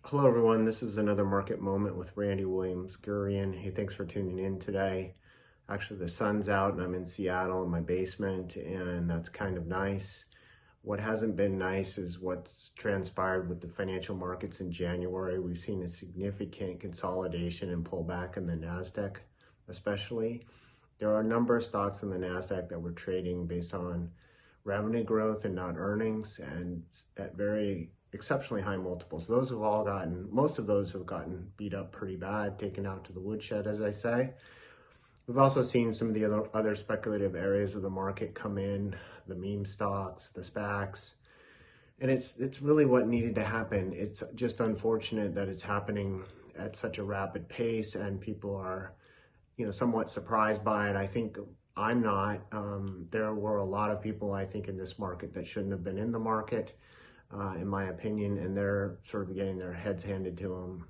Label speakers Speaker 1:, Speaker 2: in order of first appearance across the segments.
Speaker 1: Hello, everyone. This is another market moment with Randy Williams-Gurian. Hey, thanks for tuning in today. Actually, the sun's out and I'm in Seattle in my basement, and that's kind of nice. What hasn't been nice is what's transpired with the financial markets in January. We've seen a significant consolidation and pullback in the NASDAQ, especially. There are a number of stocks in the NASDAQ that were trading based on revenue growth and not earnings, and at very exceptionally high multiples. Most of those have gotten beat up pretty bad, taken out to the woodshed, as I say. We've also seen some of the other speculative areas of the market come in, the meme stocks, the SPACs, and it's really what needed to happen. It's just unfortunate that it's happening at such a rapid pace, and people are, somewhat surprised by it. I think I'm not. There were a lot of people, I think, in this market that shouldn't have been in the market, in my opinion, and they're sort of getting their heads handed to them.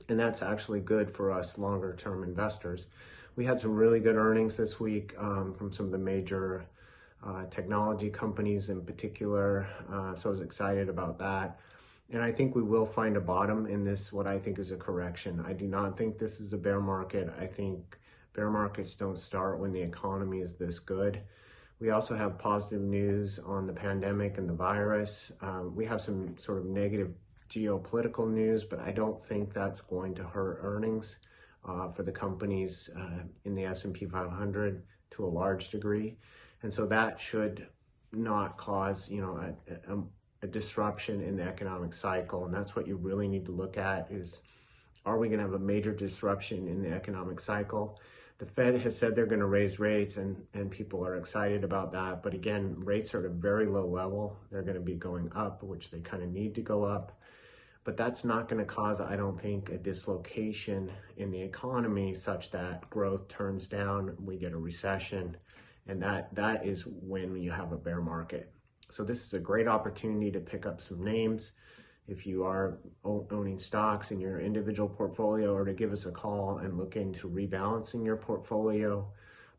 Speaker 1: And that's actually good for us longer term investors. We had some really good earnings this week from some of the major technology companies in particular. So I was excited about that. And I think we will find a bottom in this, what I think is a correction. I do not think this is a bear market. I think bear markets don't start when the economy is this good. We also have positive news on the pandemic and the virus. We have some sort of negative geopolitical news, but I don't think that's going to hurt earnings for the companies in the S&P 500 to a large degree. And so that should not cause, a disruption in the economic cycle. And that's what you really need to look at is, are we going to have a major disruption in the economic cycle? The Fed has said they're going to raise rates, and people are excited about that. But again, rates are at a very low level. They're going to be going up, which they kind of need to go up. But that's not going to cause, I don't think, a dislocation in the economy such that growth turns down, we get a recession, and that is when you have a bear market. So this is a great opportunity to pick up some names if you are owning stocks in your individual portfolio, or to give us a call and look into rebalancing your portfolio,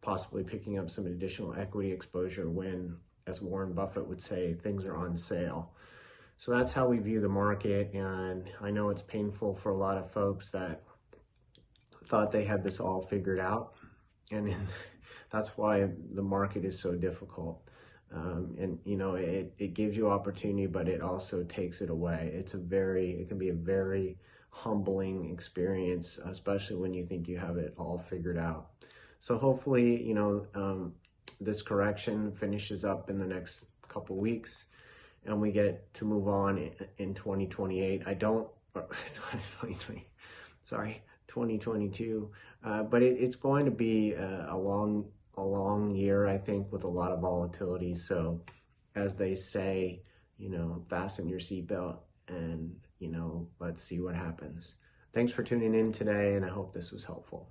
Speaker 1: possibly picking up some additional equity exposure when, as Warren Buffett would say, things are on sale. So that's how we view the market, and I know it's painful for a lot of folks that thought they had this all figured out, and that's why the market is so difficult. It gives you opportunity, but it also takes it away. It can be a very humbling experience, especially when you think you have it all figured out. So hopefully, this correction finishes up in the next couple weeks, and we get to move on in 2028. 2022. But it's going to be a long year, I think, with a lot of volatility. So as they say, fasten your seatbelt and, let's see what happens. Thanks for tuning in today, and I hope this was helpful.